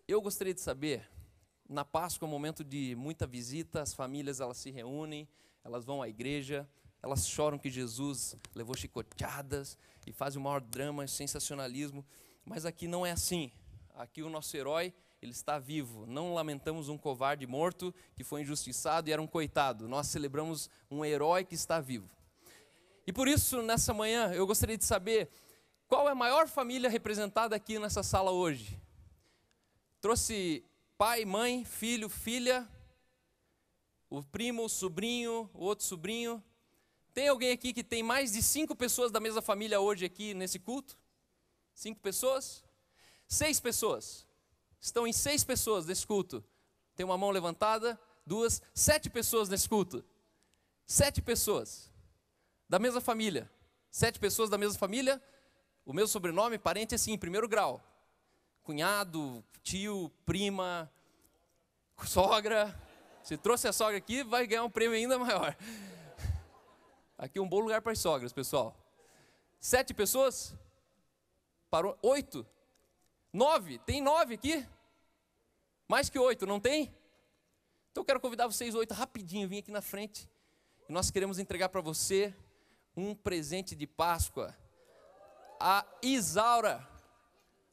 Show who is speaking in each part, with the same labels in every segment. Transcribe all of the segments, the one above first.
Speaker 1: Eu gostaria de saber, na Páscoa é um momento de muita visita, as famílias elas se reúnem, elas vão à igreja, elas choram que Jesus levou chicoteadas e fazem o maior drama, sensacionalismo, mas aqui não é assim. Aqui o nosso herói, ele está vivo. Não lamentamos um covarde morto que foi injustiçado e era um coitado. Nós celebramos um herói que está vivo. E por isso, nessa manhã, eu gostaria de saber qual é a maior família representada aqui nessa sala hoje. Trouxe pai, mãe, filho, filha, o primo, o sobrinho, o outro sobrinho. Tem alguém aqui que tem mais de 5 pessoas da mesma família hoje aqui nesse culto? 5 pessoas? 6 pessoas. Estão em 6 pessoas nesse culto. Tem uma mão levantada, 2, 7 pessoas nesse culto. 7 pessoas da mesma família. 7 pessoas da mesma família. O meu sobrenome, parente assim, em primeiro grau. Cunhado, tio, prima, sogra. Se trouxe a sogra aqui, vai ganhar um prêmio ainda maior. Aqui é um bom lugar para as sogras, pessoal. 7 pessoas? Parou? 8? 9? Tem 9 aqui? Mais que 8, não tem? Então eu quero convidar vocês 8 rapidinho, vim aqui na frente. E nós queremos entregar para você um presente de Páscoa. A Isaura.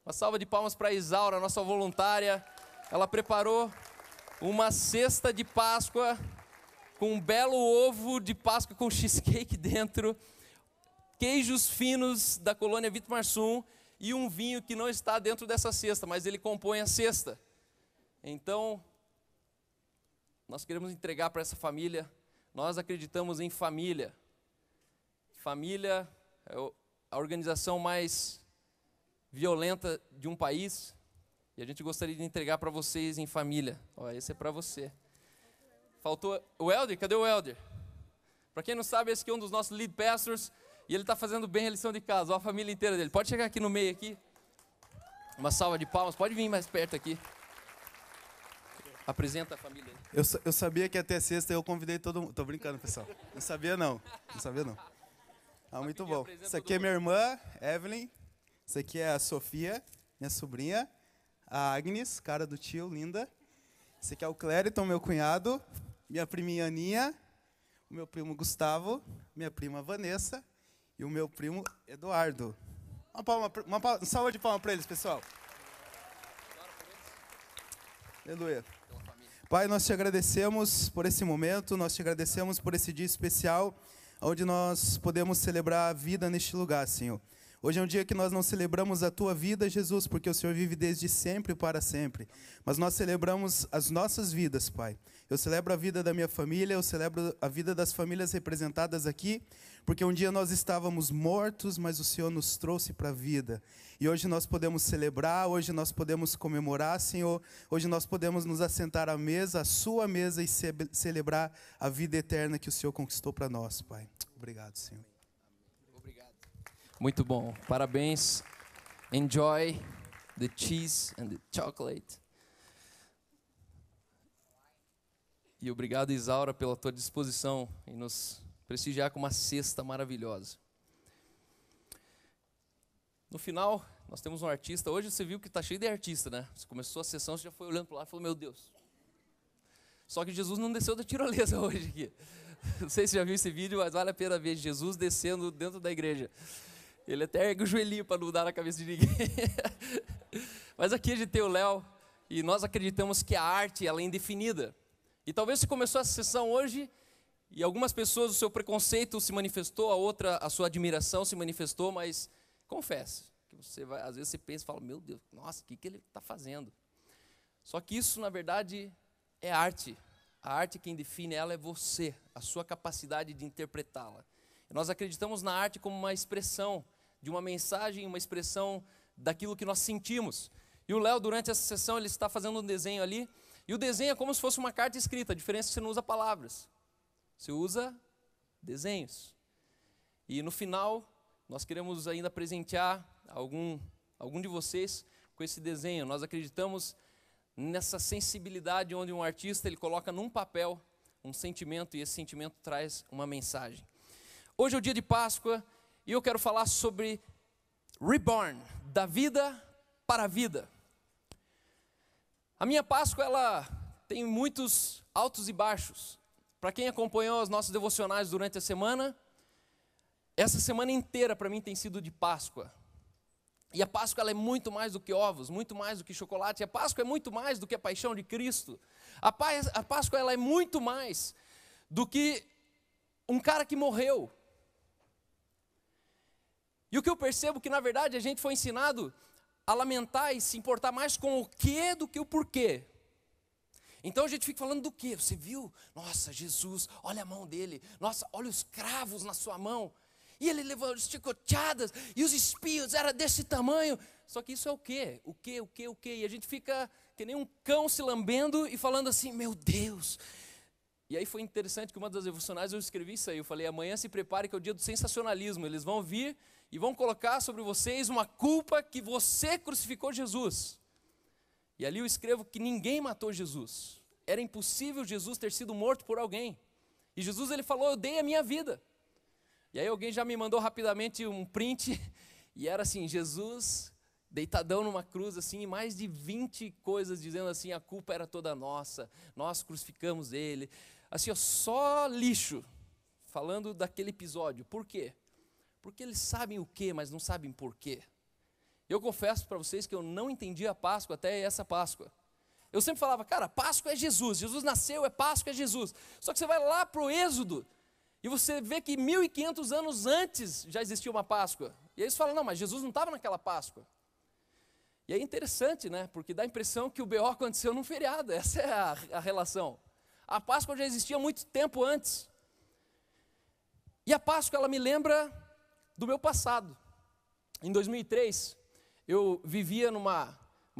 Speaker 1: Uma salva de palmas para a Isaura, nossa voluntária. Ela preparou uma cesta de Páscoa com um belo ovo de Páscoa com cheesecake dentro, queijos finos da colônia Vitmarsum e um vinho que não está dentro dessa cesta, mas ele compõe a cesta. Então, nós queremos entregar para essa família. Nós acreditamos em família. Família é a organização mais violenta de um país, e a gente gostaria de entregar para vocês em família. Ó, esse é para você. Faltou o Helder? Cadê o Helder? Para quem não sabe, esse aqui é um dos nossos lead pastors, e ele está fazendo bem a lição de casa. Ó, a família inteira dele. Pode chegar aqui no meio aqui. Uma salva de palmas. Pode vir mais perto aqui. Apresenta a família.
Speaker 2: Eu sabia que ia ter sexta, eu convidei todo mundo. Tô brincando, pessoal. Não sabia não. Não sabia não. Ah, muito bom. Isso aqui é minha irmã, Evelyn. Isso aqui é a Sofia, minha sobrinha. A Agnes, cara do tio, linda. Esse aqui é o Clériton, meu cunhado. Minha priminha Aninha. O meu primo Gustavo. Minha prima Vanessa. E o meu primo Eduardo. Uma salva de palmas para eles, pessoal. Aleluia. Pai, nós te agradecemos por esse momento, nós te agradecemos por esse dia especial, onde nós podemos celebrar a vida neste lugar, Senhor. Hoje é um dia que nós não celebramos a tua vida, Jesus, porque o Senhor vive desde sempre e para sempre. Mas nós celebramos as nossas vidas, Pai. Eu celebro a vida da minha família, eu celebro a vida das famílias representadas aqui, porque um dia nós estávamos mortos, mas o Senhor nos trouxe para a vida. E hoje nós podemos celebrar, hoje nós podemos comemorar, Senhor. Hoje nós podemos nos assentar à mesa, à sua mesa, e celebrar a vida eterna que o Senhor conquistou para nós, Pai. Obrigado, Senhor.
Speaker 1: Muito bom, parabéns. Enjoy the cheese and the chocolate. E obrigado, Isaura, pela tua disposição em nos prestigiar com uma cesta maravilhosa. No final, nós temos um artista. Hoje você viu que está cheio de artista, né? Você começou a sessão, você já foi olhando para lá e falou, meu Deus. Só que Jesus não desceu da tirolesa hoje aqui. Não sei se você já viu esse vídeo, mas vale a pena ver Jesus descendo dentro da igreja. Ele até ergue o joelhinho para não dar na cabeça de ninguém. Mas aqui a gente tem o Léo, e nós acreditamos que a arte ela é indefinida. E talvez você começou essa sessão hoje, e algumas pessoas o seu preconceito se manifestou, a outra a sua admiração se manifestou, mas confesse, que você vai, às vezes você pensa e fala, meu Deus, nossa, o que ele está fazendo? Só que isso, na verdade, é arte. A arte, quem define ela é você, a sua capacidade de interpretá-la. Nós acreditamos na arte como uma expressão de uma mensagem, uma expressão daquilo que nós sentimos. E o Léo, durante essa sessão, ele está fazendo um desenho ali, e o desenho é como se fosse uma carta escrita, a diferença é que você não usa palavras, você usa desenhos. E no final, nós queremos ainda presentear algum de vocês com esse desenho. Nós acreditamos nessa sensibilidade onde um artista ele coloca num papel um sentimento, e esse sentimento traz uma mensagem. Hoje é o dia de Páscoa e eu quero falar sobre Reborn, da vida para a vida. A minha Páscoa, ela tem muitos altos e baixos. Para quem acompanhou os nossos devocionais durante a semana, essa semana inteira para mim tem sido de Páscoa. E a Páscoa ela é muito mais do que ovos, muito mais do que chocolate. A Páscoa é muito mais do que a paixão de Cristo. A Páscoa ela é muito mais do que um cara que morreu. E o que eu percebo é que, na verdade, a gente foi ensinado a lamentar e se importar mais com o que do que o porquê. Então a gente fica falando do quê? Você viu? Nossa, Jesus, olha a mão dele. Nossa, olha os cravos na sua mão. E ele levou as chicoteadas e os espinhos eram desse tamanho. Só que isso é o quê? O quê? E a gente fica que nem um cão se lambendo e falando assim, meu Deus. E aí foi interessante que uma das devocionais eu escrevi isso aí. Eu falei, amanhã se prepare que é o dia do sensacionalismo. Eles vão vir e vão colocar sobre vocês uma culpa que você crucificou Jesus. E ali eu escrevo que ninguém matou Jesus. Era impossível Jesus ter sido morto por alguém. E Jesus ele falou, eu dei a minha vida. E aí alguém já me mandou rapidamente um print. E era assim, Jesus deitadão numa cruz assim, e mais de 20 coisas dizendo assim, a culpa era toda nossa. Nós crucificamos ele. Assim, ó, só lixo. Falando daquele episódio. Por quê? Porque eles sabem o quê, mas não sabem por quê. Eu confesso para vocês que eu não entendi a Páscoa até essa Páscoa. Eu sempre falava, cara, Páscoa é Jesus. Jesus nasceu, é Páscoa, é Jesus. Só que você vai lá para o Êxodo e você vê que 1.500 anos antes já existia uma Páscoa. E aí eles falam, não, mas Jesus não estava naquela Páscoa. E é interessante, né? Porque dá a impressão que o BO aconteceu num feriado. Essa é a relação. A Páscoa já existia muito tempo antes. E a Páscoa, ela me lembra do meu passado. Em 2003, eu vivia numa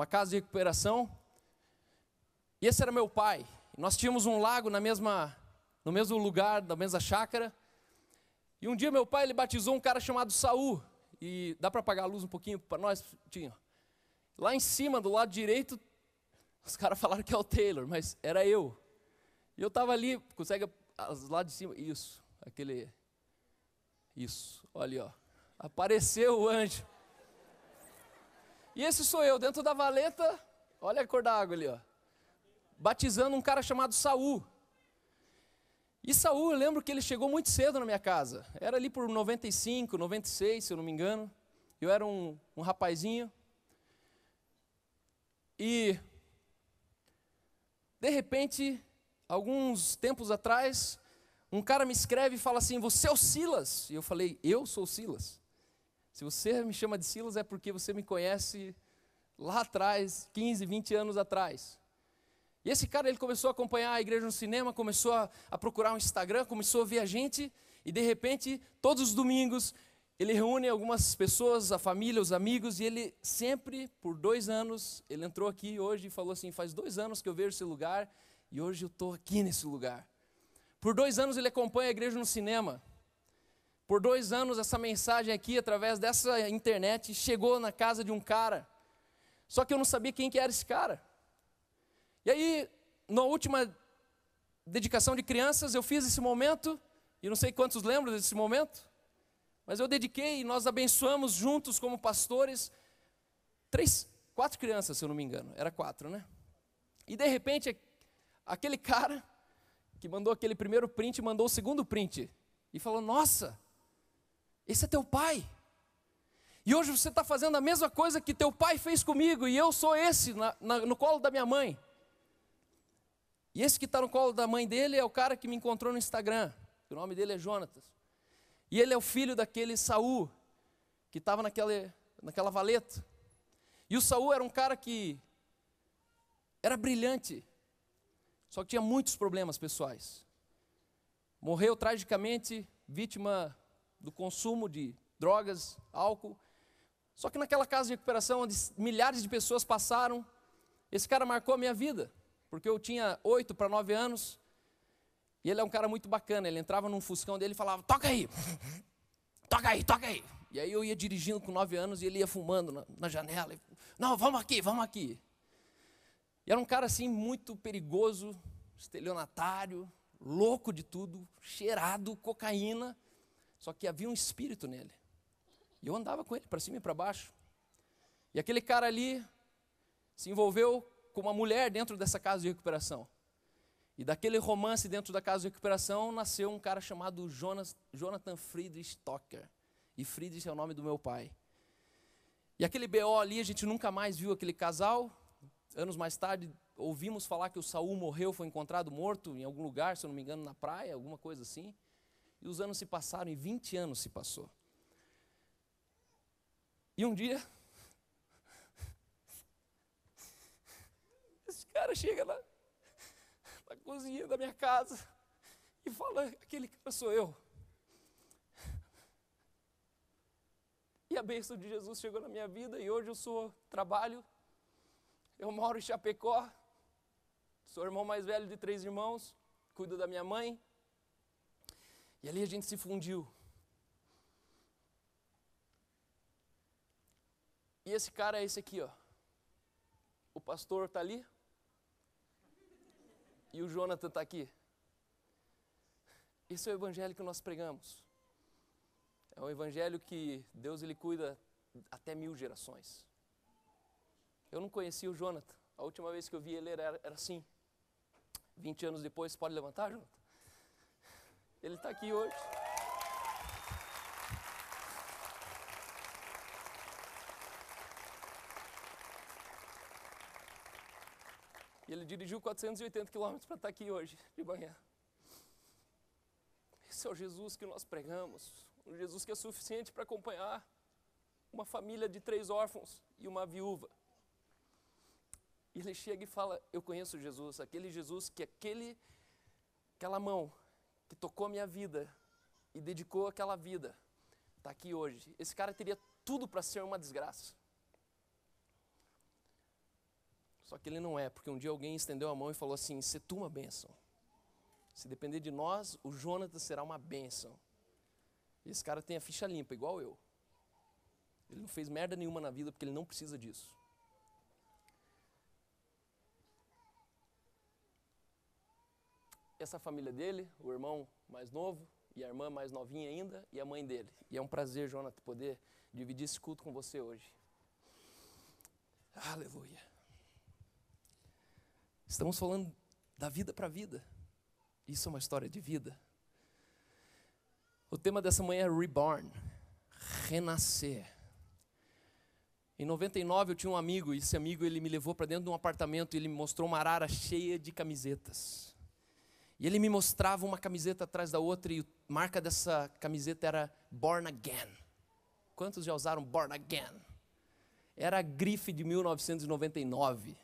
Speaker 1: casa de recuperação, e esse era meu pai. Nós tínhamos um lago no mesmo lugar, na mesma chácara, e um dia meu pai ele batizou um cara chamado Saul, e dá para apagar a luz um pouquinho para nós? Tinha. Lá em cima, do lado direito, os caras falaram que é o Taylor, mas era eu. E eu estava ali, consegue, lá de cima, isso, olha ali, ó. Apareceu o anjo. E esse sou eu, dentro da valeta, olha a cor da água ali, ó. Batizando um cara chamado Saul. E Saul, eu lembro que ele chegou muito cedo na minha casa. Era ali por 95, 96, se eu não me engano. Eu era um rapazinho. E, de repente, alguns tempos atrás, um cara me escreve e fala assim, você é o Silas? E eu falei, eu sou o Silas. Se você me chama de Silas é porque você me conhece lá atrás, 15, 20 anos atrás. E esse cara, ele começou a acompanhar a igreja no cinema, começou a procurar um Instagram, começou a ver a gente, e de repente, todos os domingos, ele reúne algumas pessoas, a família, os amigos, e ele sempre, por 2 anos, ele entrou aqui hoje e falou assim, faz 2 anos que eu vejo esse lugar, e hoje eu estou aqui nesse lugar. Por 2 anos ele acompanha a igreja no cinema. Por 2 anos essa mensagem aqui, através dessa internet, chegou na casa de um cara. Só que eu não sabia quem que era esse cara. E aí, na última dedicação de crianças, eu fiz esse momento, e não sei quantos lembram desse momento, mas eu dediquei e nós abençoamos juntos como pastores 4 crianças, se eu não me engano. Era 4, né? E de repente, aquele cara que mandou aquele primeiro print, mandou o segundo print. E falou, nossa, esse é teu pai. E hoje você está fazendo a mesma coisa que teu pai fez comigo. E eu sou esse, no colo da minha mãe. E esse que está no colo da mãe dele é o cara que me encontrou no Instagram. O nome dele é Jonatas. E ele é o filho daquele Saul, que estava naquela valeta. E o Saul era um cara que era brilhante, só que tinha muitos problemas pessoais. Morreu tragicamente, vítima do consumo de drogas, álcool. Só que naquela casa de recuperação, onde milhares de pessoas passaram, esse cara marcou a minha vida, porque eu tinha 8 para 9 anos, e ele é um cara muito bacana. Ele entrava num fuscão dele e falava, toca aí, toca aí, toca aí. E aí eu ia dirigindo com 9 anos e ele ia fumando na janela. Não, vamos aqui, vamos aqui. E era um cara assim muito perigoso, estelionatário, louco de tudo, cheirado, cocaína. Só que havia um espírito nele. E eu andava com ele para cima e para baixo. E aquele cara ali se envolveu com uma mulher dentro dessa casa de recuperação. E daquele romance dentro da casa de recuperação, nasceu um cara chamado Jonathan Friedrich Stocker. E Friedrich é o nome do meu pai. E aquele BO ali, a gente nunca mais viu aquele casal. Anos mais tarde, ouvimos falar que o Saul morreu, foi encontrado morto em algum lugar, se eu não me engano, na praia, alguma coisa assim. E os anos se passaram, e 20 anos se passou. E um dia, esse cara chega na cozinha da minha casa e fala, aquele cara sou eu. E a bênção de Jesus chegou na minha vida e hoje eu trabalho, eu moro em Chapecó, sou o irmão mais velho de 3 irmãos, cuido da minha mãe. E ali a gente se fundiu. E esse cara é esse aqui, ó. O pastor está ali. E o Jonathan está aqui. Esse é o evangelho que nós pregamos. É um evangelho que Deus ele cuida até 1000 gerações. Eu não conhecia o Jonathan. A última vez que eu vi ele era assim. 20 anos depois, pode levantar, Jonathan? Ele está aqui hoje. E ele dirigiu 480 quilômetros para estar aqui hoje, de manhã. Esse é o Jesus que nós pregamos. Um Jesus que é suficiente para acompanhar uma família de 3 órfãos e uma viúva. E ele chega e fala, eu conheço Jesus, aquele Jesus que aquela mão que tocou a minha vida e dedicou aquela vida, está aqui hoje. Esse cara teria tudo para ser uma desgraça. Só que ele não é, porque um dia alguém estendeu a mão e falou assim, se tu uma bênção. Se depender de nós, o Jonathan será uma bênção. E esse cara tem a ficha limpa, igual eu. Ele não fez merda nenhuma na vida, porque ele não precisa disso. Essa família dele, o irmão mais novo, e a irmã mais novinha ainda, e a mãe dele. E é um prazer, Jonathan, poder dividir esse culto com você hoje. Aleluia. Estamos falando da vida para a vida. Isso é uma história de vida. O tema dessa manhã é Reborn, renascer. Em 99 eu tinha um amigo, e esse amigo ele me levou para dentro de um apartamento e ele me mostrou uma arara cheia de camisetas. E ele me mostrava uma camiseta atrás da outra e a marca dessa camiseta era Born Again. Quantos já usaram Born Again? Era a grife de 1999.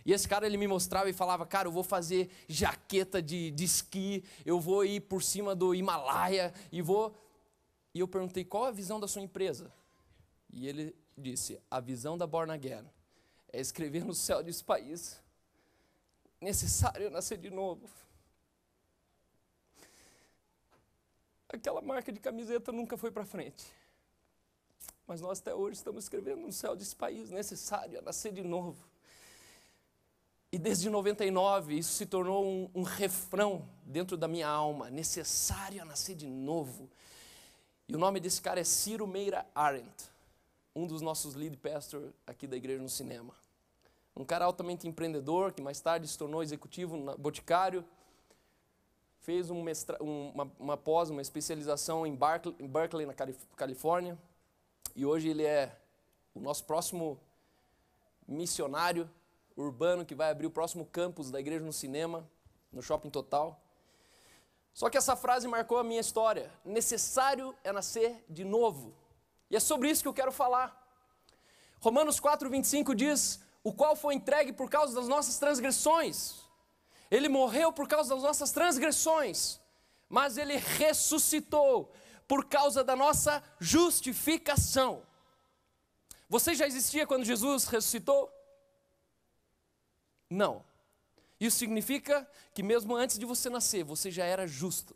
Speaker 1: E esse cara ele me mostrava e falava, cara, eu vou fazer jaqueta de esqui, eu vou ir por cima do Himalaia, e eu perguntei, qual a visão da sua empresa? E ele disse, a visão da Born Again é escrever no céu desse país, necessário nascer de novo. Aquela marca de camiseta nunca foi para frente. Mas nós até hoje estamos escrevendo no céu desse país, necessário nascer de novo. E desde 99, isso se tornou um refrão dentro da minha alma, necessário nascer de novo. E o nome desse cara é Ciro Meira Arendt, um dos nossos lead pastor aqui da Igreja no Cinema. Um cara altamente empreendedor, que mais tarde se tornou executivo no Boticário, fez uma pós, uma especialização em Berkeley, na Califórnia, e hoje ele é o nosso próximo missionário urbano que vai abrir o próximo campus da Igreja no Cinema, no Shopping Total. Só que essa frase marcou a minha história. Necessário é nascer de novo. E é sobre isso que eu quero falar. Romanos 4:25 diz, o qual foi entregue por causa das nossas transgressões. Ele morreu por causa das nossas transgressões, mas ele ressuscitou por causa da nossa justificação. Você já existia quando Jesus ressuscitou? Não. Isso significa que mesmo antes de você nascer, você já era justo.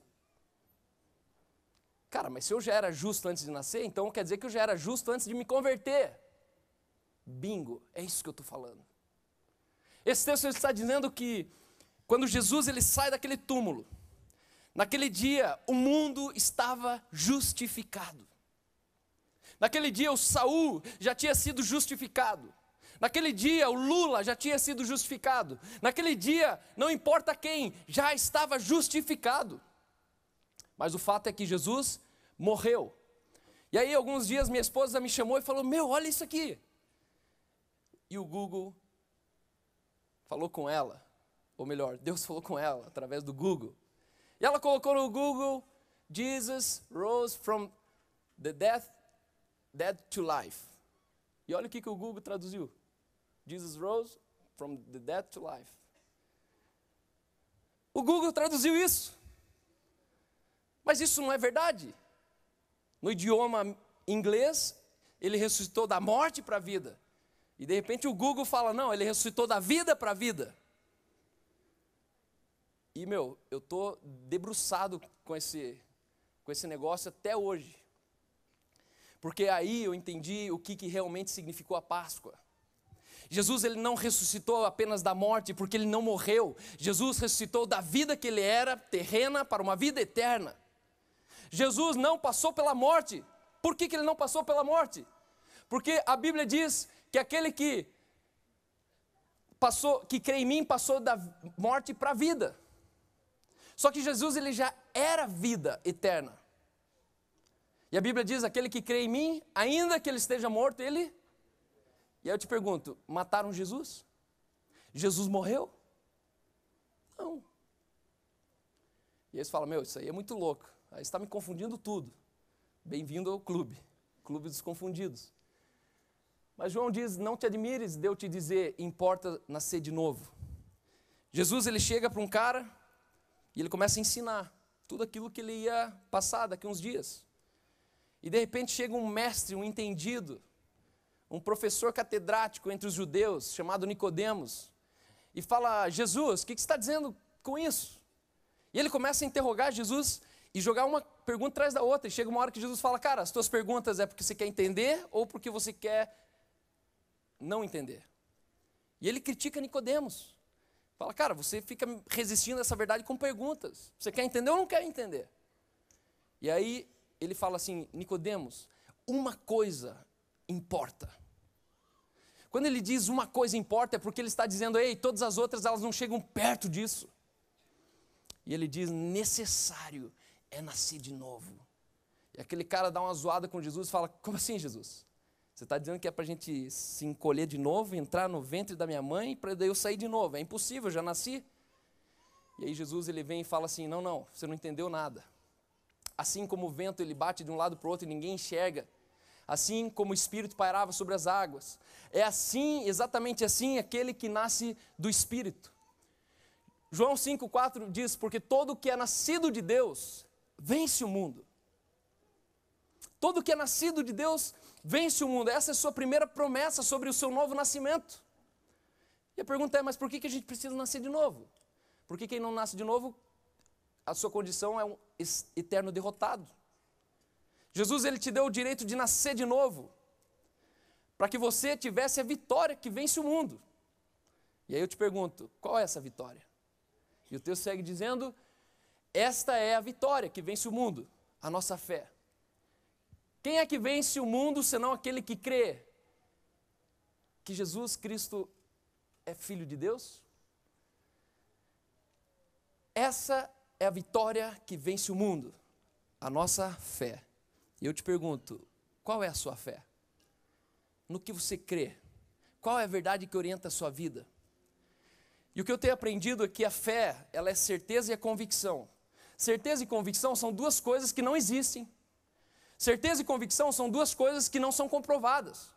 Speaker 1: Cara, mas se eu já era justo antes de nascer, então quer dizer que eu já era justo antes de me converter. Bingo, é isso que eu estou falando. Esse texto está dizendo que quando Jesus ele sai daquele túmulo, naquele dia o mundo estava justificado. Naquele dia o Saul já tinha sido justificado. Naquele dia, o Lula já tinha sido justificado. Naquele dia, não importa quem, já estava justificado. Mas o fato é que Jesus morreu. E aí, alguns dias, minha esposa me chamou e falou, olha isso aqui. E o Google falou com ela, ou melhor, Deus falou com ela, através do Google. E ela colocou no Google, Jesus rose from the dead to life. E olha o que o Google traduziu. Jesus rose from the dead to life. O Google traduziu isso. Mas isso não é verdade. No idioma inglês, ele ressuscitou da morte para a vida. E de repente o Google fala, não, ele ressuscitou da vida para a vida. E eu estou debruçado com esse negócio até hoje. Porque aí eu entendi o que realmente significou a Páscoa. Jesus, ele não ressuscitou apenas da morte, porque ele não morreu. Jesus ressuscitou da vida que ele era, terrena, para uma vida eterna. Jesus não passou pela morte. Por que ele não passou pela morte? Porque a Bíblia diz que aquele que crê em mim, passou da morte para a vida. Só que Jesus, ele já era vida eterna. E a Bíblia diz, aquele que crê em mim, ainda que ele esteja morto, ele... E aí eu te pergunto, mataram Jesus? Jesus morreu? Não. E aí você fala, isso aí é muito louco. Aí você está me confundindo tudo. Bem-vindo ao clube dos confundidos. Mas João diz, não te admires de eu te dizer, importa nascer de novo. Jesus, ele chega para um cara e ele começa a ensinar tudo aquilo que ele ia passar daqui uns dias. E de repente chega um mestre, um entendido, um professor catedrático entre os judeus, chamado Nicodemos, e fala, Jesus, o que você está dizendo com isso? E ele começa a interrogar Jesus e jogar uma pergunta atrás da outra. E chega uma hora que Jesus fala, cara, as tuas perguntas é porque você quer entender ou porque você quer não entender? E ele critica Nicodemos. Fala, cara, você fica resistindo a essa verdade com perguntas. Você quer entender ou não quer entender? E aí ele fala assim, Nicodemos, uma coisa importa. Quando ele diz uma coisa importa, é porque ele está dizendo, ei, todas as outras elas não chegam perto disso. E ele diz, necessário é nascer de novo. E aquele cara dá uma zoada com Jesus e fala, como assim, Jesus? Você está dizendo que é para a gente se encolher de novo, entrar no ventre da minha mãe, para daí eu sair de novo? É impossível, eu já nasci. E aí Jesus, ele vem e fala assim, não, você não entendeu nada. Assim como o vento, ele bate de um lado para o outro e ninguém enxerga. Assim como o Espírito pairava sobre as águas. É assim, exatamente assim, aquele que nasce do Espírito. João 5,4 diz, porque todo que é nascido de Deus, vence o mundo. Todo que é nascido de Deus, vence o mundo. Essa é a sua primeira promessa sobre o seu novo nascimento. E a pergunta é, mas por que a gente precisa nascer de novo? Porque quem não nasce de novo, a sua condição é um eterno derrotado. Jesus, ele te deu o direito de nascer de novo, para que você tivesse a vitória que vence o mundo. E aí eu te pergunto, qual é essa vitória? E o texto segue dizendo, esta é a vitória que vence o mundo, a nossa fé. Quem é que vence o mundo, senão aquele que crê que Jesus Cristo é Filho de Deus? Essa é a vitória que vence o mundo, a nossa fé. E eu te pergunto, qual é a sua fé? No que você crê? Qual é a verdade que orienta a sua vida? E o que eu tenho aprendido é que a fé, ela é certeza e a convicção. Certeza e convicção são duas coisas que não existem. Certeza e convicção são duas coisas que não são comprovadas.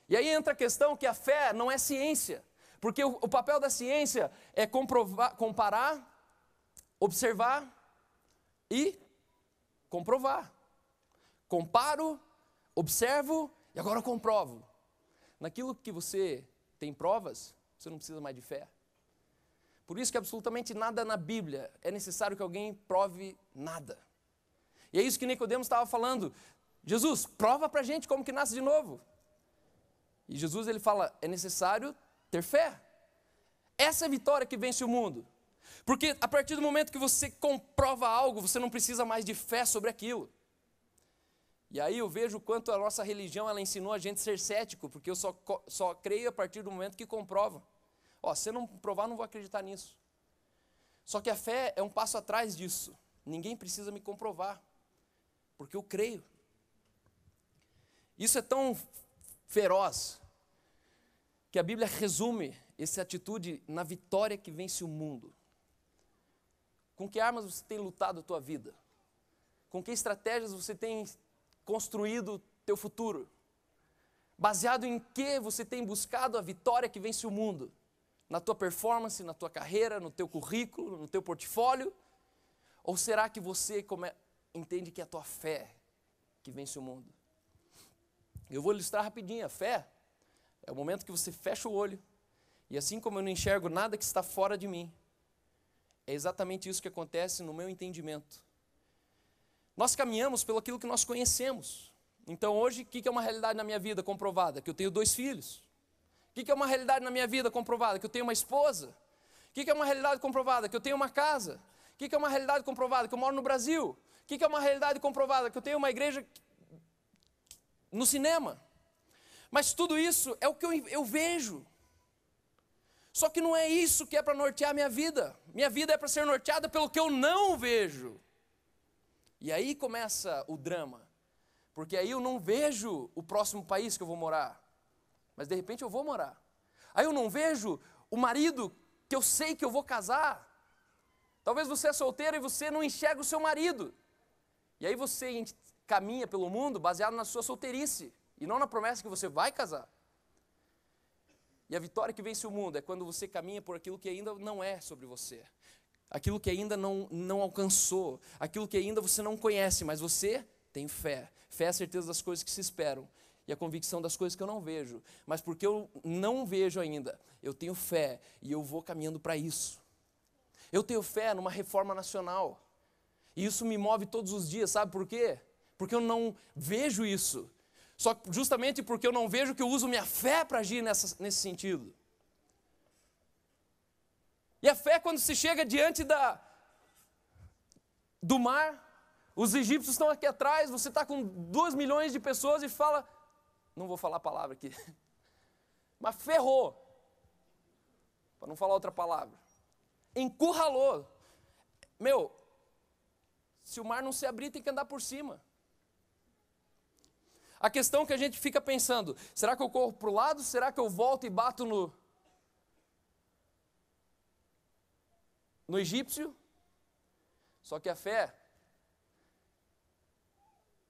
Speaker 1: E aí entra a questão que a fé não é ciência. Porque o papel da ciência é comparar, observar e comprovar. Comparo, observo e agora eu comprovo. Naquilo que você tem provas, você não precisa mais de fé. Por isso que absolutamente nada na Bíblia é necessário que alguém prove nada. E é isso que Nicodemos estava falando. Jesus, prova pra gente como que nasce de novo. E Jesus, ele fala, é necessário ter fé. Essa é a vitória que vence o mundo. Porque a partir do momento que você comprova algo, você não precisa mais de fé sobre aquilo. E aí eu vejo o quanto a nossa religião, ela ensinou a gente a ser cético, porque eu só creio a partir do momento que comprova. Se você não provar, não vou acreditar nisso. Só que a fé é um passo atrás disso. Ninguém precisa me comprovar, porque eu creio. Isso é tão feroz, que a Bíblia resume essa atitude na vitória que vence o mundo. Com que armas você tem lutado a tua vida? Com que estratégias você tem construído o teu futuro? Baseado em que você tem buscado a vitória que vence o mundo? Na tua performance, na tua carreira, no teu currículo, no teu portfólio? Ou será que você entende que é a tua fé que vence o mundo? Eu vou ilustrar rapidinho. A fé é o momento que você fecha o olho, e assim como eu não enxergo nada que está fora de mim, é exatamente isso que acontece no meu entendimento. Nós caminhamos pelo aquilo que nós conhecemos. Então hoje, o que é uma realidade na minha vida comprovada? Que eu tenho 2 filhos. O que é uma realidade na minha vida comprovada? Que eu tenho uma esposa. O que é uma realidade comprovada? Que eu tenho uma casa. O que é uma realidade comprovada? Que eu moro no Brasil. O que é uma realidade comprovada? Que eu tenho uma igreja no cinema. Mas tudo isso é o que eu vejo. Só que não é isso que é para nortear a minha vida. Minha vida é para ser norteada pelo que eu não vejo. E aí começa o drama. Porque aí eu não vejo o próximo país que eu vou morar. Mas de repente eu vou morar. Aí eu não vejo o marido que eu sei que eu vou casar. Talvez você é solteiro e você não enxerga o seu marido. E aí você caminha pelo mundo baseado na sua solteirice. E não na promessa que você vai casar. E a vitória que vence o mundo é quando você caminha por aquilo que ainda não é sobre você. Aquilo que ainda não alcançou. Aquilo que ainda você não conhece, mas você tem fé. Fé é a certeza das coisas que se esperam. E a convicção das coisas que eu não vejo. Mas porque eu não vejo ainda, eu tenho fé e eu vou caminhando para isso. Eu tenho fé numa reforma nacional. E isso me move todos os dias, sabe por quê? Porque eu não vejo isso. Só justamente porque eu não vejo que eu uso minha fé para agir nesse sentido. E a fé, quando se chega diante do mar, os egípcios estão aqui atrás, você está com 2 milhões de pessoas e fala, não vou falar a palavra aqui, mas ferrou, para não falar outra palavra, encurralou. Se o mar não se abrir, tem que andar por cima. A questão que a gente fica pensando, será que eu corro para o lado? Será que eu volto e bato no egípcio? Só que a fé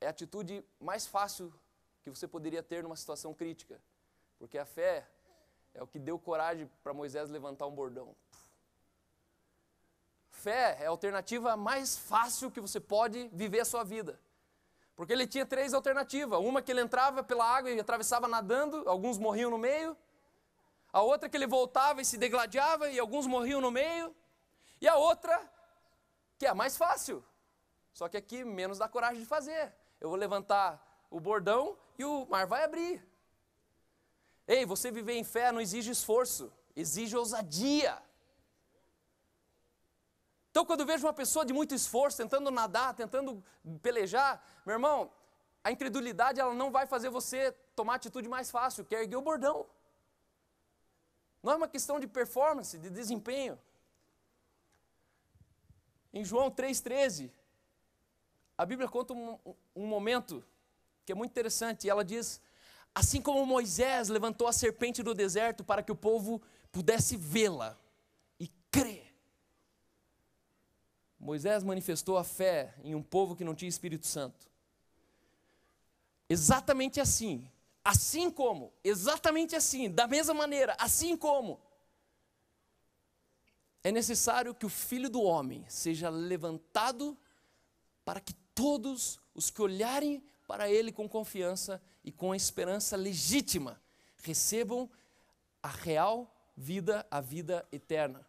Speaker 1: é a atitude mais fácil que você poderia ter numa situação crítica. Porque a fé é o que deu coragem para Moisés levantar um bordão. Fé é a alternativa mais fácil que você pode viver a sua vida. Porque ele tinha 3 alternativas. Uma que ele entrava pela água e atravessava nadando, alguns morriam no meio. A outra que ele voltava e se degladiava e alguns morriam no meio. E a outra, que é a mais fácil. Só que aqui menos dá coragem de fazer. Eu vou levantar o bordão e o mar vai abrir. Ei, você viver em fé não exige esforço, exige ousadia. Então, quando eu vejo uma pessoa de muito esforço, tentando nadar, tentando pelejar, meu irmão, a incredulidade ela não vai fazer você tomar a atitude mais fácil, que é erguer o bordão. Não é uma questão de performance, de desempenho. Em João 3,13, a Bíblia conta um momento que é muito interessante. E ela diz, assim como Moisés levantou a serpente no deserto para que o povo pudesse vê-la e crer. Moisés manifestou a fé em um povo que não tinha Espírito Santo. Exatamente assim, exatamente assim, da mesma maneira, assim como é necessário que o Filho do Homem seja levantado para que todos os que olharem para Ele com confiança e com a esperança legítima recebam a real vida, a vida eterna.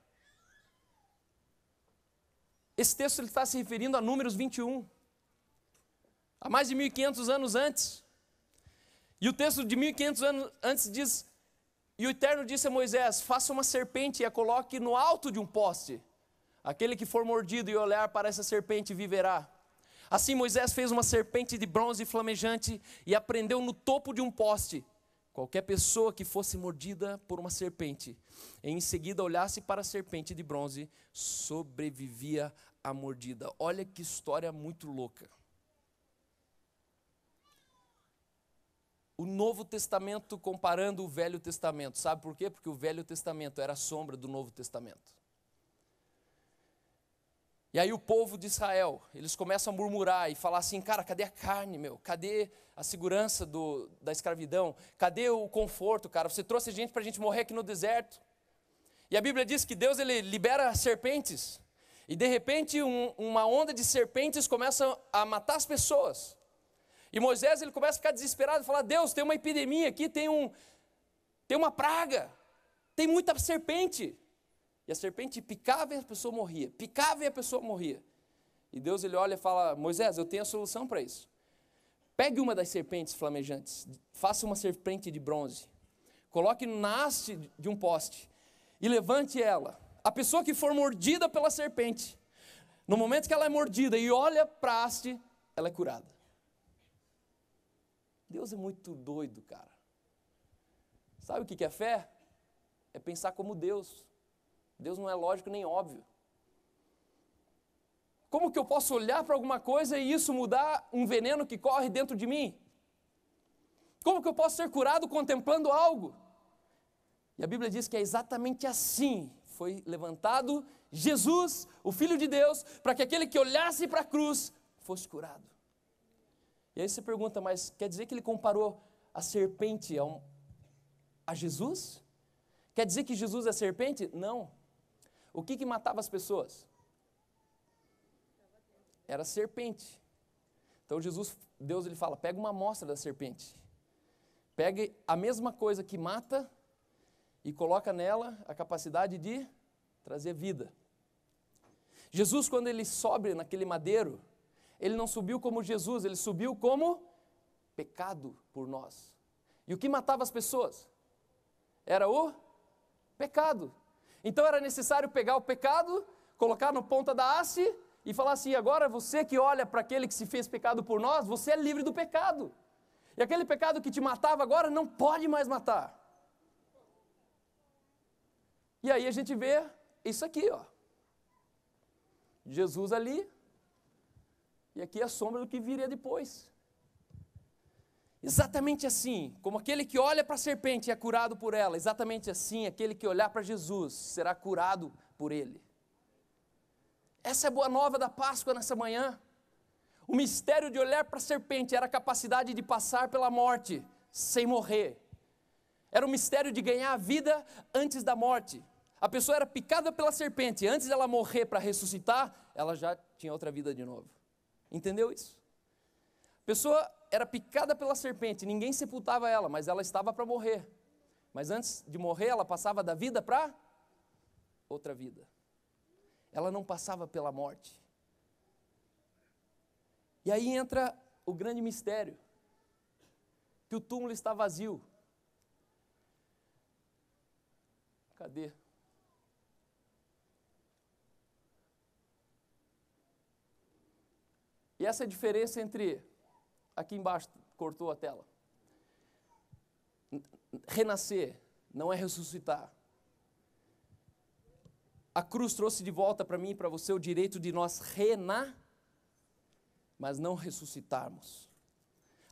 Speaker 1: Esse texto ele está se referindo a Números 21, há mais de 1.500 anos antes. E o texto de 1.500 anos antes diz, e o Eterno disse a Moisés, faça uma serpente e a coloque no alto de um poste. Aquele que for mordido e olhar para essa serpente viverá. Assim Moisés fez uma serpente de bronze flamejante e a prendeu no topo de um poste. Qualquer pessoa que fosse mordida por uma serpente, e em seguida olhasse para a serpente de bronze, sobrevivia à mordida. Olha que história muito louca. O Novo Testamento comparando o Velho Testamento. Sabe por quê? Porque o Velho Testamento era a sombra do Novo Testamento. E aí o povo de Israel, eles começam a murmurar e falar assim, cara, cadê a carne, meu? Cadê a segurança da escravidão? Cadê o conforto, cara? Você trouxe gente para a gente morrer aqui no deserto. E a Bíblia diz que Deus, ele libera serpentes. E de repente uma onda de serpentes começa a matar as pessoas. E Moisés, ele começa a ficar desesperado e falar, Deus, tem uma epidemia aqui, tem uma praga, tem muita serpente. E a serpente picava e a pessoa morria, picava e a pessoa morria. E Deus, ele olha e fala, Moisés, eu tenho a solução para isso. Pegue uma das serpentes flamejantes, faça uma serpente de bronze, coloque na haste de um poste e levante ela. A pessoa que for mordida pela serpente, no momento que ela é mordida e olha para a haste, ela é curada. Deus é muito doido, cara. Sabe o que é fé? É pensar como Deus. Deus não é lógico nem óbvio. Como que eu posso olhar para alguma coisa e isso mudar um veneno que corre dentro de mim? Como que eu posso ser curado contemplando algo? E a Bíblia diz que é exatamente assim. Foi levantado Jesus, o Filho de Deus, para que aquele que olhasse para a cruz fosse curado. E aí você pergunta, mas quer dizer que ele comparou a serpente a Jesus? Quer dizer que Jesus é serpente? Não. O que matava as pessoas? Era serpente. Então Deus ele fala, pega uma amostra da serpente. Pegue a mesma coisa que mata e coloca nela a capacidade de trazer vida. Jesus, quando ele sobe naquele madeiro, ele não subiu como Jesus, ele subiu como pecado por nós. E o que matava as pessoas? Era o pecado. Então era necessário pegar o pecado, colocar na ponta da haste e falar assim, agora você que olha para aquele que se fez pecado por nós, você é livre do pecado. E aquele pecado que te matava agora não pode mais matar. E aí a gente vê isso aqui, ó. Jesus ali, e aqui a sombra do que viria depois. Exatamente assim, como aquele que olha para a serpente é curado por ela, exatamente assim, aquele que olhar para Jesus será curado por ele. Essa é a boa nova da Páscoa nessa manhã. O mistério de olhar para a serpente era a capacidade de passar pela morte sem morrer. Era o mistério de ganhar a vida antes da morte. A pessoa era picada pela serpente, antes dela morrer para ressuscitar, ela já tinha outra vida de novo. Entendeu isso? A pessoa era picada pela serpente, ninguém sepultava ela, mas ela estava para morrer. Mas antes de morrer, ela passava da vida para outra vida. Ela não passava pela morte. E aí entra o grande mistério, que o túmulo está vazio. Cadê? E essa é a diferença entre, aqui embaixo, cortou a tela. Renascer não é ressuscitar. A cruz trouxe de volta para mim e para você o direito de nós mas não ressuscitarmos.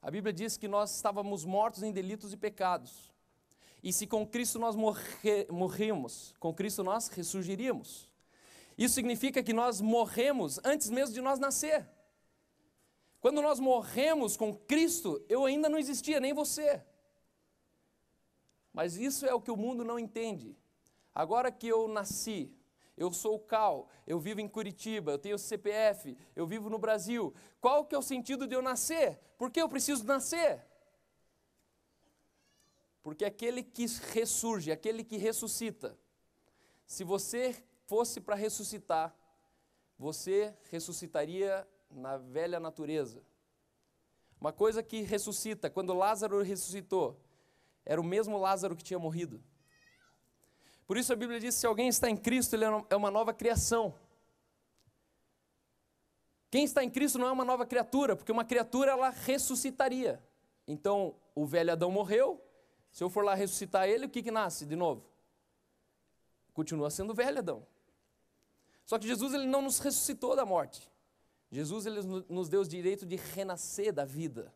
Speaker 1: A Bíblia diz que nós estávamos mortos em delitos e pecados. E se com Cristo nós morríamos, com Cristo nós ressurgiríamos. Isso significa que nós morremos antes mesmo de nós nascer. Quando nós morremos com Cristo, eu ainda não existia, nem você. Mas isso é o que o mundo não entende. Agora que eu nasci, eu sou o Cal, eu vivo em Curitiba, eu tenho CPF, eu vivo no Brasil. Qual que é o sentido de eu nascer? Por que eu preciso nascer? Porque aquele que ressurge, aquele que ressuscita, se você fosse para ressuscitar, você ressuscitaria na velha natureza. Uma coisa que ressuscita, quando Lázaro ressuscitou, era o mesmo Lázaro que tinha morrido. Por isso a Bíblia diz que se alguém está em Cristo, ele é uma nova criação. Quem está em Cristo não é uma nova criatura, porque uma criatura ela ressuscitaria. Então, o velho Adão morreu, se eu for lá ressuscitar ele, o que nasce de novo? Continua sendo o velho Adão. Só que Jesus ele não nos ressuscitou da morte. Jesus ele nos deu o direito de renascer da vida.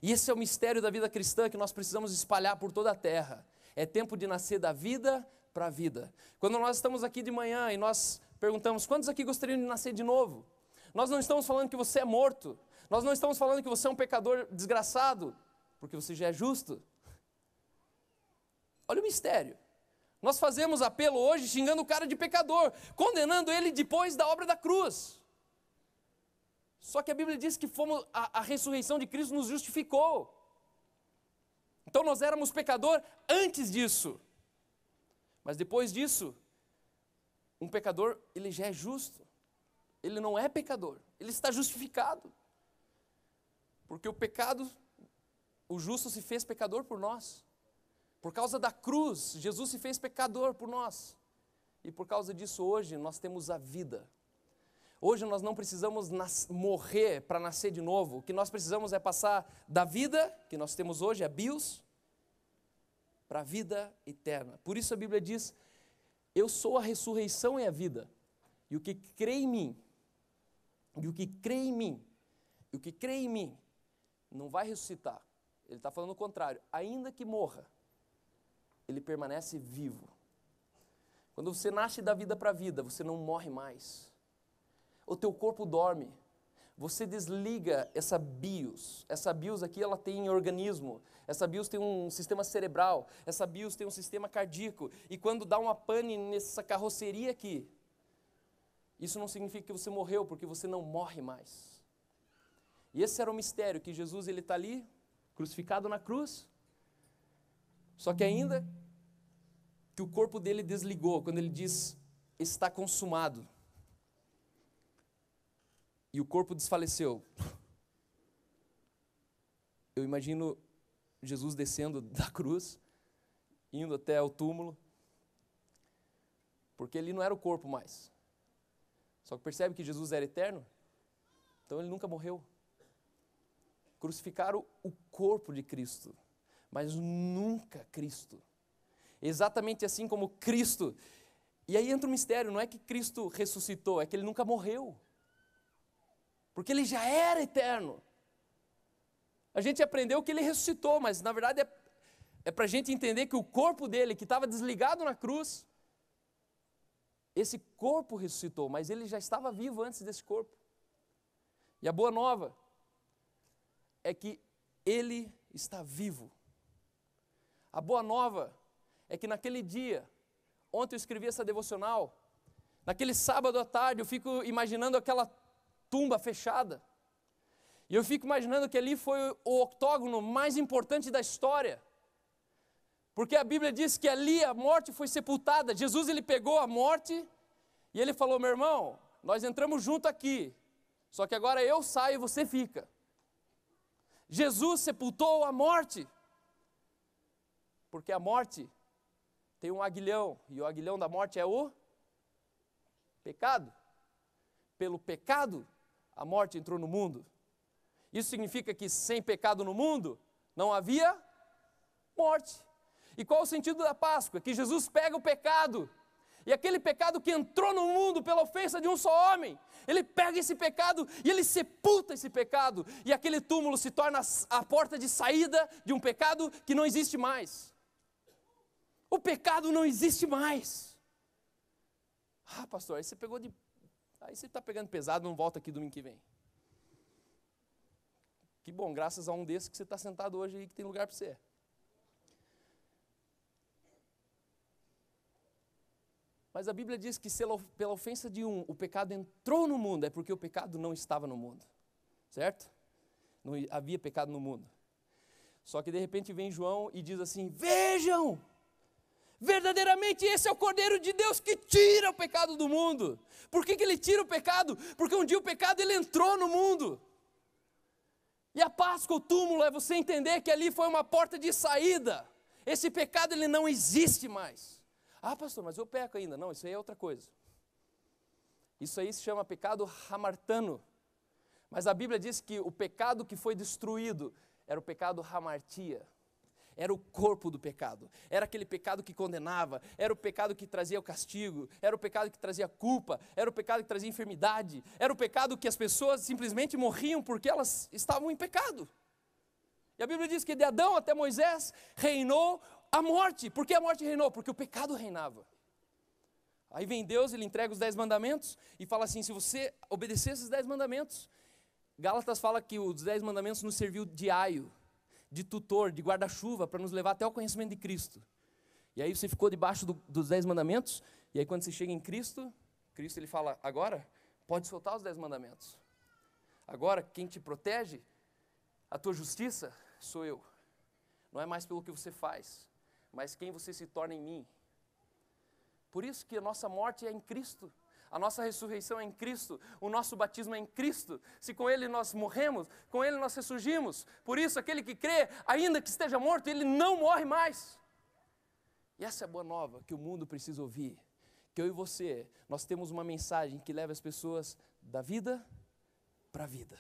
Speaker 1: E esse é o mistério da vida cristã que nós precisamos espalhar por toda a terra. É tempo de nascer da vida para a vida. Quando nós estamos aqui de manhã e nós perguntamos, quantos aqui gostariam de nascer de novo? Nós não estamos falando que você é morto. Nós não estamos falando que você é um pecador desgraçado, porque você já é justo. Olha o mistério. Nós fazemos apelo hoje xingando o cara de pecador, condenando ele depois da obra da cruz. Só que a Bíblia diz que a ressurreição de Cristo nos justificou. Então nós éramos pecador antes disso. Mas depois disso, um pecador, ele já é justo. Ele não é pecador, ele está justificado. Porque o pecado, o justo se fez pecador por nós. Por causa da cruz, Jesus se fez pecador por nós. E por causa disso, hoje, nós temos a vida. Hoje nós não precisamos morrer para nascer de novo. O que nós precisamos é passar da vida, que nós temos hoje, a bios, para a vida eterna. Por isso a Bíblia diz, eu sou a ressurreição e a vida. E o que crê em mim, não vai ressuscitar. Ele está falando o contrário. Ainda que morra, ele permanece vivo. Quando você nasce da vida para a vida, você não morre mais. O teu corpo dorme. Você desliga essa bios. Essa bios aqui, ela tem organismo. Essa bios tem um sistema cerebral. Essa bios tem um sistema cardíaco. E quando dá uma pane nessa carroceria aqui, isso não significa que você morreu, porque você não morre mais. E esse era o mistério, que Jesus ele está ali, crucificado na cruz. Só que ainda que o corpo dele desligou, quando ele diz, está consumado. E o corpo desfaleceu. Eu imagino Jesus descendo da cruz, indo até o túmulo, porque ele não era o corpo mais. Só que percebe que Jesus era eterno? Então ele nunca morreu. Crucificaram o corpo de Cristo, mas nunca Cristo. Exatamente assim como Cristo. E aí entra o mistério, não é que Cristo ressuscitou, é que ele nunca morreu. Porque ele já era eterno. A gente aprendeu que ele ressuscitou, mas na verdade é para a gente entender que o corpo dele, que estava desligado na cruz, esse corpo ressuscitou, mas ele já estava vivo antes desse corpo. E a boa nova é que ele está vivo. A boa nova é que naquele dia, ontem eu escrevi essa devocional, naquele sábado à tarde eu fico imaginando aquela tumba fechada. E eu fico imaginando que ali foi o octógono mais importante da história. Porque a Bíblia diz que ali a morte foi sepultada. Jesus ele pegou a morte e ele falou, meu irmão, nós entramos junto aqui, só que agora eu saio e você fica. Jesus sepultou a morte, porque a morte tem um aguilhão, e o aguilhão da morte é o pecado. Pelo pecado, a morte entrou no mundo. Isso significa que sem pecado no mundo, não havia morte. E qual o sentido da Páscoa? Que Jesus pega o pecado, e aquele pecado que entrou no mundo pela ofensa de um só homem, ele pega esse pecado e ele sepulta esse pecado, e aquele túmulo se torna a porta de saída de um pecado que não existe mais. O pecado não existe mais. Ah, pastor, aí você está pegando pesado, não volta aqui domingo que vem. Que bom, graças a um desses que você está sentado hoje aí, que tem lugar para você. Mas a Bíblia diz que pela ofensa de um, o pecado entrou no mundo, é porque o pecado não estava no mundo, certo? Não havia pecado no mundo. Só que de repente vem João e diz assim, vejam, verdadeiramente esse é o Cordeiro de Deus que tira o pecado do mundo. Por que ele tira o pecado? Porque um dia o pecado ele entrou no mundo. E a Páscoa, o túmulo, é você entender que ali foi uma porta de saída. Esse pecado ele não existe mais. Ah, pastor, mas eu peco ainda. Não, isso aí é outra coisa. Isso aí se chama pecado hamartano. Mas a Bíblia diz que o pecado que foi destruído era o pecado hamartia. Era o corpo do pecado, era aquele pecado que condenava, era o pecado que trazia o castigo, era o pecado que trazia culpa, era o pecado que trazia enfermidade, era o pecado que as pessoas simplesmente morriam porque elas estavam em pecado. E a Bíblia diz que de Adão até Moisés reinou a morte. Por que a morte reinou? Porque o pecado reinava. Aí vem Deus, Ele entrega os 10 mandamentos e fala assim, se você obedecer esses 10 mandamentos, Gálatas fala que os 10 mandamentos nos serviu de aio, de tutor, de guarda-chuva, para nos levar até o conhecimento de Cristo. E aí você ficou debaixo dos 10 mandamentos, e aí quando você chega em Cristo, Cristo ele fala, agora pode soltar os 10 mandamentos. Agora quem te protege, a tua justiça, sou eu. Não é mais pelo que você faz, mas quem você se torna em mim. Por isso que a nossa morte é em Cristo. A nossa ressurreição é em Cristo, o nosso batismo é em Cristo. Se com Ele nós morremos, com Ele nós ressurgimos. Por isso, aquele que crê, ainda que esteja morto, ele não morre mais. E essa é a boa nova que o mundo precisa ouvir. Que eu e você, nós temos uma mensagem que leva as pessoas da vida para a vida.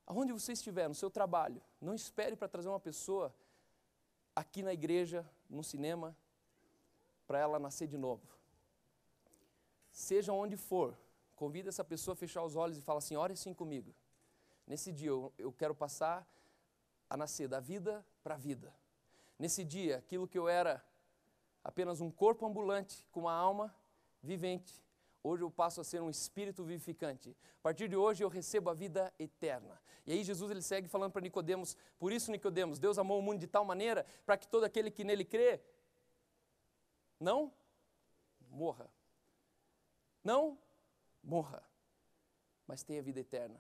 Speaker 1: Aonde você estiver, no seu trabalho, não espere para trazer uma pessoa aqui na igreja, no cinema, para ela nascer de novo. Seja onde for, convida essa pessoa a fechar os olhos e fala assim, ore assim comigo. Nesse dia eu quero passar a nascer da vida para a vida. Nesse dia, aquilo que eu era apenas um corpo ambulante com uma alma vivente, hoje eu passo a ser um espírito vivificante. A partir de hoje eu recebo a vida eterna. E aí Jesus ele segue falando para Nicodemos, por isso Nicodemos, Deus amou o mundo de tal maneira para que todo aquele que nele crê não morra. Não morra, mas tenha vida eterna.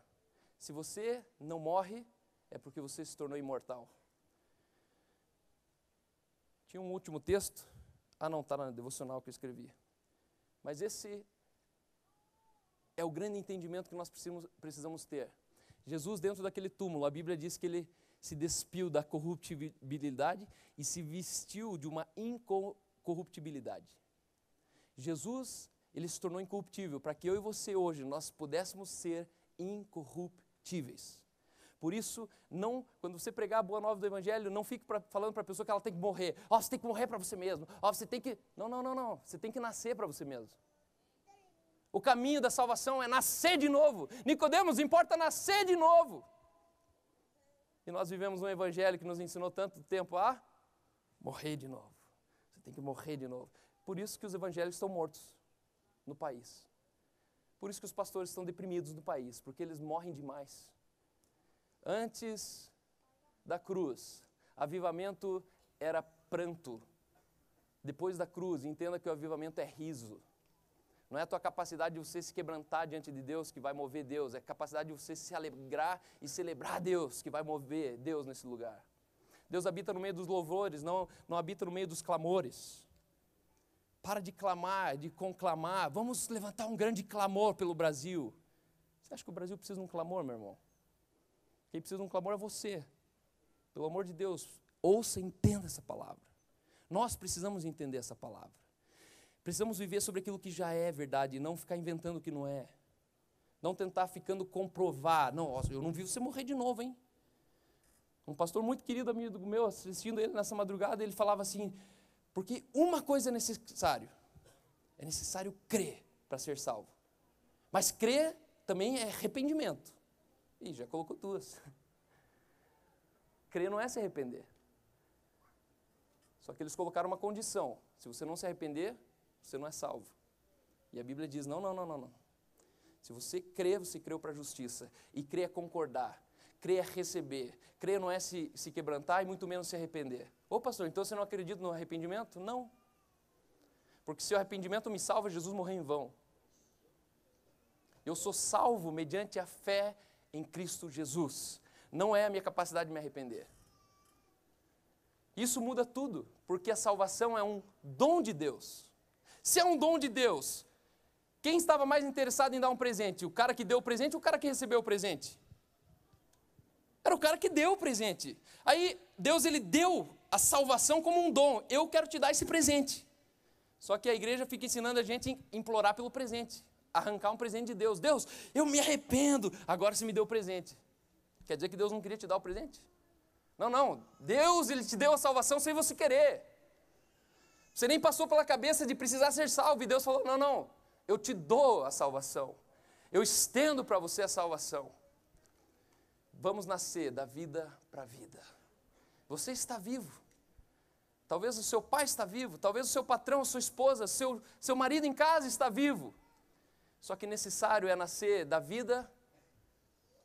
Speaker 1: Se você não morre, é porque você se tornou imortal. Tinha um último texto, não, está na devocional que eu escrevi. Mas esse é o grande entendimento que nós precisamos ter. Jesus dentro daquele túmulo, a Bíblia diz que ele se despiu da corruptibilidade e se vestiu de uma incorruptibilidade. Jesus ele se tornou incorruptível, para que eu e você hoje, nós pudéssemos ser incorruptíveis. Por isso, quando você pregar a boa nova do Evangelho, não fique falando para a pessoa que ela tem que morrer. Você tem que morrer para você mesmo. Você tem que... Não. Você tem que nascer para você mesmo. O caminho da salvação é nascer de novo. Nicodemos, importa nascer de novo. E nós vivemos um Evangelho que nos ensinou tanto tempo a morrer de novo. Você tem que morrer de novo. Por isso que os evangelhos estão mortos no país. Por isso que os pastores estão deprimidos no país, porque eles morrem demais. Antes da cruz, avivamento era pranto. Depois da cruz, entenda que o avivamento é riso. Não é a tua capacidade de você se quebrantar diante de Deus que vai mover Deus, é a capacidade de você se alegrar e celebrar Deus que vai mover Deus nesse lugar. Deus habita no meio dos louvores, não habita no meio dos clamores. Para de clamar, de conclamar. Vamos levantar um grande clamor pelo Brasil. Você acha que o Brasil precisa de um clamor, meu irmão? Quem precisa de um clamor é você. Pelo amor de Deus, ouça e entenda essa palavra. Nós precisamos entender essa palavra. Precisamos viver sobre aquilo que já é verdade e não ficar inventando o que não é. Não tentar ficando comprovar. Não, eu não vi você morrer de novo, hein? Um pastor muito querido, amigo meu, assistindo ele nessa madrugada, ele falava assim... Porque uma coisa é necessário crer para ser salvo. Mas crer também é arrependimento. Ih, já colocou duas. Crer não é se arrepender. Só que eles colocaram uma condição. Se você não se arrepender, você não é salvo. E a Bíblia diz, não. Se você crê, você creu para a justiça. E crer é concordar. Crer é receber. Crer não é se quebrantar e muito menos se arrepender. Ô pastor, então você não acredita no arrependimento? Não. Porque se o arrependimento me salva, Jesus morreu em vão. Eu sou salvo mediante a fé em Cristo Jesus. Não é a minha capacidade de me arrepender. Isso muda tudo, porque a salvação é um dom de Deus. Se é um dom de Deus, quem estava mais interessado em dar um presente? O cara que deu o presente ou o cara que recebeu o presente? Era o cara que deu o presente. Aí Deus ele deu a salvação como um dom. Eu quero te dar esse presente. Só que a igreja fica ensinando a gente a implorar pelo presente. arrancar um presente de Deus. Deus, eu me arrependo, agora você me deu o presente. Quer dizer que Deus não queria te dar o presente? Não, Deus, Ele te deu a salvação sem você querer. Você nem passou pela cabeça de precisar ser salvo, e Deus falou, não, eu te dou a salvação. Eu estendo para você a salvação. Vamos nascer da vida para a vida. Você está vivo. Talvez o seu pai está vivo, talvez o seu patrão, sua esposa, seu marido em casa está vivo. Só que necessário é nascer da vida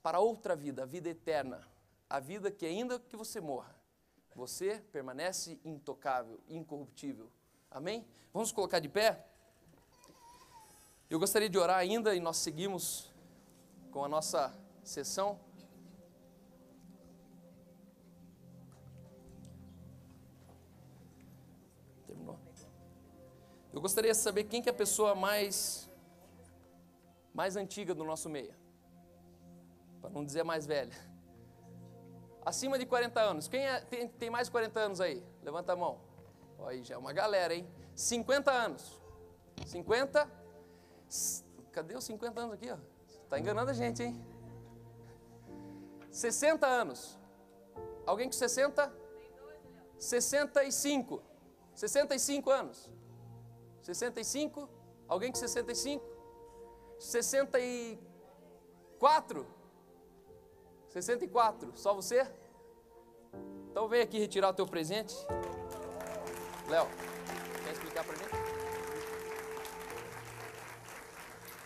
Speaker 1: para outra vida, a vida eterna. A vida que ainda que você morra, você permanece intocável, incorruptível. Amém? Vamos colocar de pé? Eu gostaria de orar ainda e nós seguimos com a nossa sessão. Terminou? Eu gostaria de saber quem que é a pessoa mais antiga do nosso meio. Para não dizer mais velha. Acima de 40 anos. Quem tem mais de 40 anos aí? Levanta a mão. Ó, aí já é uma galera, hein? 50 anos. 50? Cadê os 50 anos aqui, ó? Tá enganando a gente, hein? 60 anos. Alguém com 60? 65. 65 anos. 65? Alguém com 65? 64? 64, só você? Então vem aqui retirar o teu presente. Léo, quer explicar pra gente?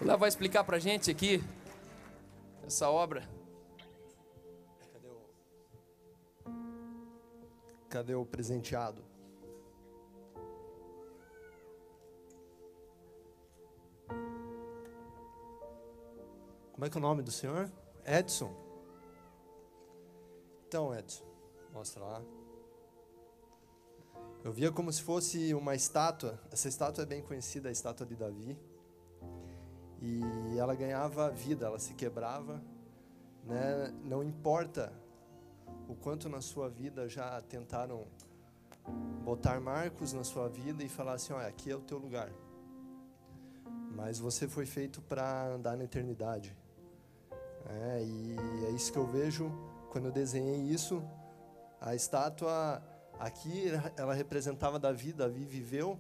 Speaker 1: O Léo vai explicar pra gente aqui essa obra.
Speaker 3: Cadê o presenteado? Como é que é o nome do senhor? Edson. Então, Edson, mostra lá. Eu via como se fosse uma estátua. Essa estátua é bem conhecida, a estátua de Davi. E ela ganhava vida, ela se quebrava, né? Não importa o quanto na sua vida já tentaram botar marcos na sua vida e falar assim, olha, aqui é o teu lugar. Mas você foi feito para andar na eternidade. E é isso que eu vejo quando eu desenhei isso. A estátua aqui, ela representava Davi. Davi viveu,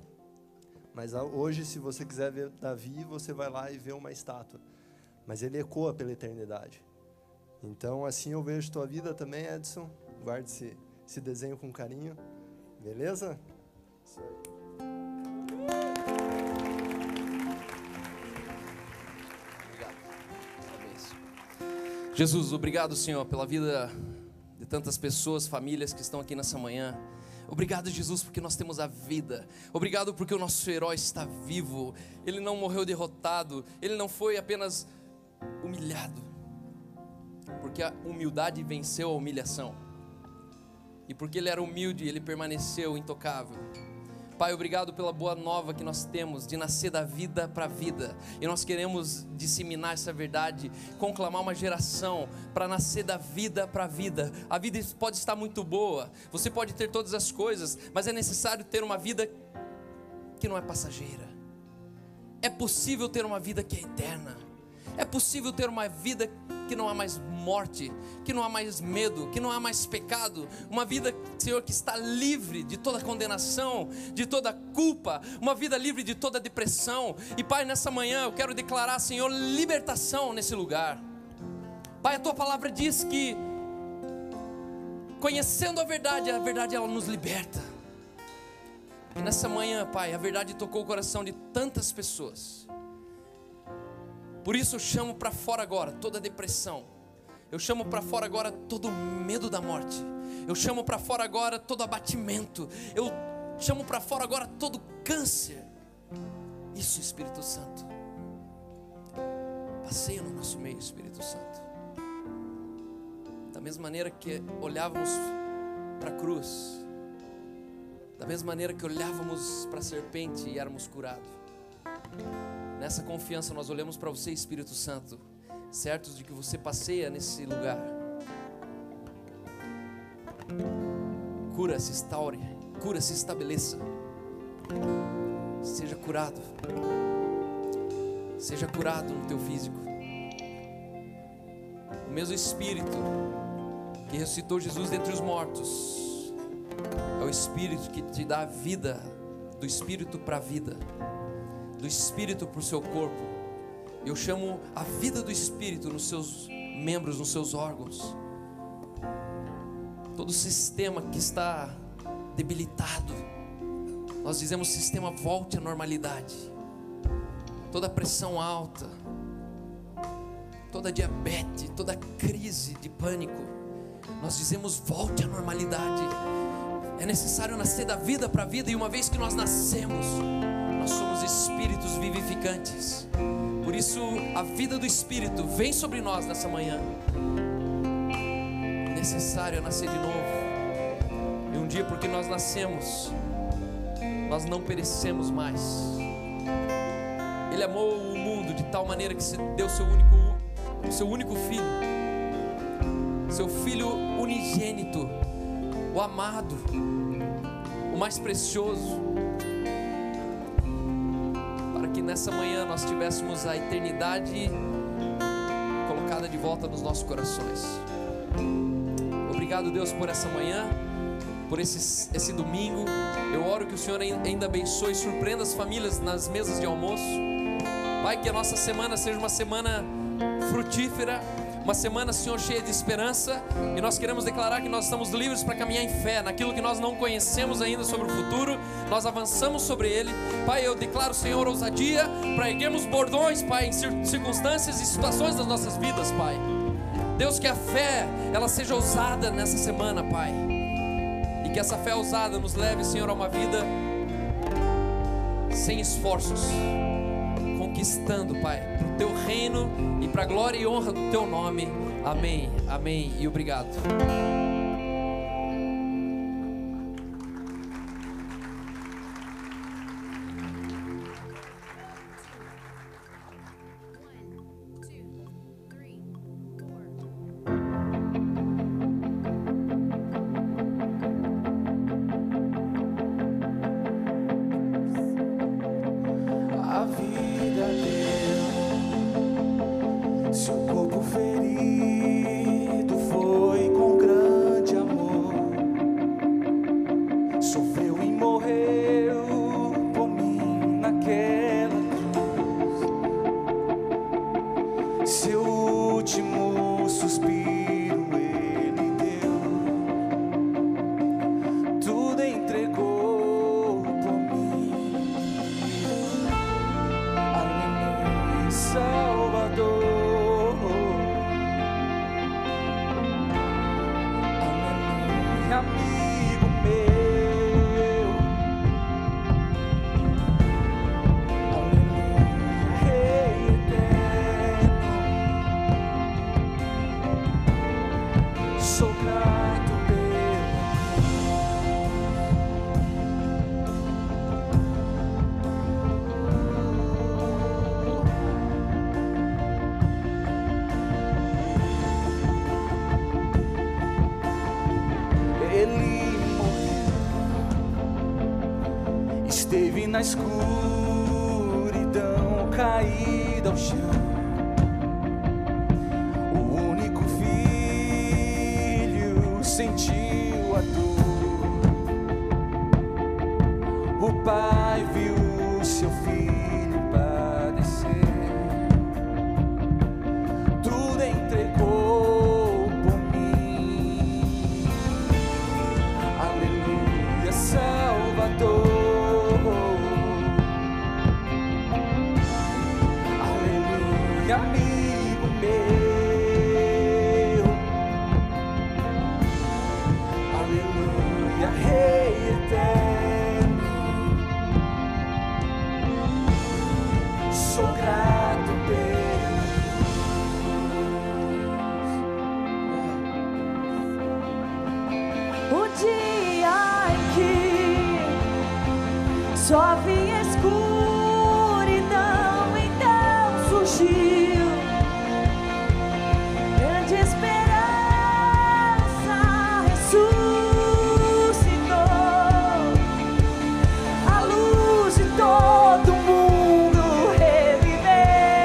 Speaker 3: mas hoje, se você quiser ver Davi, você vai lá e vê uma estátua. Mas ele ecoa pela eternidade. Então, assim eu vejo tua vida também, Edson. Guarde esse desenho com carinho. Beleza? Isso aí.
Speaker 1: Jesus, obrigado, Senhor, pela vida de tantas pessoas, famílias que estão aqui nessa manhã. Obrigado, Jesus, porque nós temos a vida. Obrigado porque o nosso herói está vivo. Ele não morreu derrotado. Ele não foi apenas humilhado. Porque a humildade venceu a humilhação. E porque ele era humilde, ele permaneceu intocável. Pai, obrigado pela boa nova que nós temos de nascer da vida para a vida. E nós queremos disseminar essa verdade, conclamar uma geração para nascer da vida para a vida. A vida pode estar muito boa, você pode ter todas as coisas, mas é necessário ter uma vida que não é passageira. É possível ter uma vida que é eterna. É possível ter uma vida que não há mais morte, que não há mais medo, que não há mais pecado. Uma vida, Senhor, que está livre de toda condenação, de toda culpa. Uma vida livre de toda depressão. E Pai, nessa manhã eu quero declarar, Senhor, libertação nesse lugar. Pai, a Tua palavra diz que conhecendo a verdade ela nos liberta. E nessa manhã, Pai, a verdade tocou o coração de tantas pessoas. Por isso eu chamo para fora agora toda a depressão. Eu chamo para fora agora todo o medo da morte. Eu chamo para fora agora todo abatimento. Eu chamo para fora agora todo câncer. Isso, Espírito Santo. Passeia no nosso meio, Espírito Santo. Da mesma maneira que olhávamos para a cruz, da mesma maneira que olhávamos para a serpente e éramos curados, nessa confiança nós olhamos para você, Espírito Santo, certos de que você passeia nesse lugar. Cura se instaure, cura se estabeleça. Seja curado. seja curado no teu físico. O mesmo Espírito que ressuscitou Jesus dentre os mortos é o Espírito que te dá a vida, do Espírito para a vida, do Espírito para o seu corpo. Eu chamo a vida do Espírito nos seus membros, nos seus órgãos. Todo sistema que está debilitado, nós dizemos: sistema, volte à normalidade. Toda pressão alta, toda diabetes, toda crise de pânico, nós dizemos: volte à normalidade. É necessário nascer da vida para a vida, e uma vez que nós nascemos, nós somos espíritos vivificantes. Por isso a vida do Espírito vem sobre nós nessa manhã. É necessário nascer de novo. E um dia, porque nós nascemos, nós não perecemos mais. Ele amou o mundo de tal maneira que se deu seu único filho, seu filho unigênito, o amado, o mais precioso, para que nessa manhã nós tivéssemos a eternidade colocada de volta nos nossos corações. Obrigado, Deus, por essa manhã, por esse domingo. Eu oro que o Senhor ainda abençoe e surpreenda as famílias nas mesas de almoço. Pai, que a nossa semana seja uma semana frutífera, uma semana, Senhor, cheia de esperança. E nós queremos declarar que nós estamos livres para caminhar em fé naquilo que nós não conhecemos ainda sobre o futuro. Nós avançamos sobre ele. Pai, eu declaro, Senhor, ousadia para erguermos bordões, Pai, em circunstâncias e situações das nossas vidas, Pai. Deus, que a fé, ela seja ousada nessa semana, Pai, e que essa fé ousada nos leve, Senhor, a uma vida sem esforços, conquistando, Pai, para o teu reino e para a glória e honra do teu nome. Amém, amém e obrigado.
Speaker 4: Na escuridão, caída ao chão, o único filho sentiu a dor. O pai viu seu filho padecer, tudo entregou por mim. Aleluia, Salvador. Amigo meu, aleluia, Rei eterno, sou grato pela cruz.
Speaker 5: O dia em que só havia escuridão, então surgiu
Speaker 4: Todo mundo reviveu.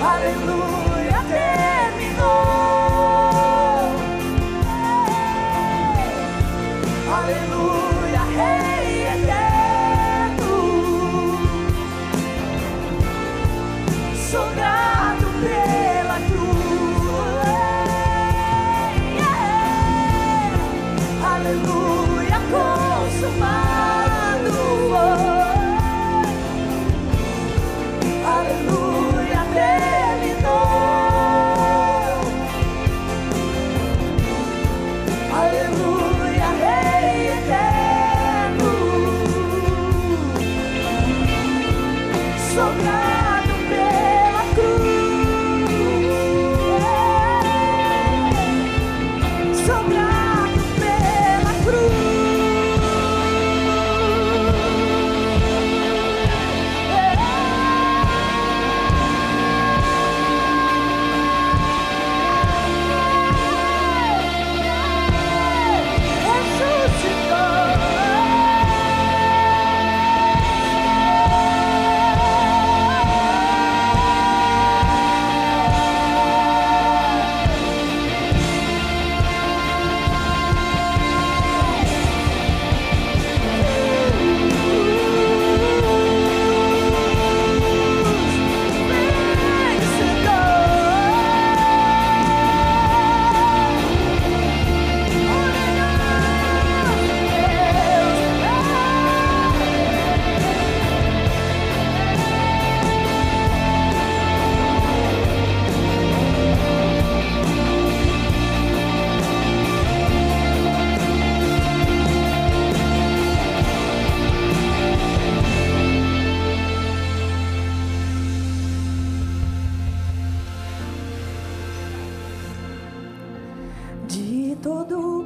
Speaker 5: Aleluia, terminou. Aleluia, Rei eterno. Sou grato pela cruz. Aleluia, consumado. Aleluia, terminou. Aleluia, Rei eterno. Sou grato pela cruz. Sou grato pela cruz. De todo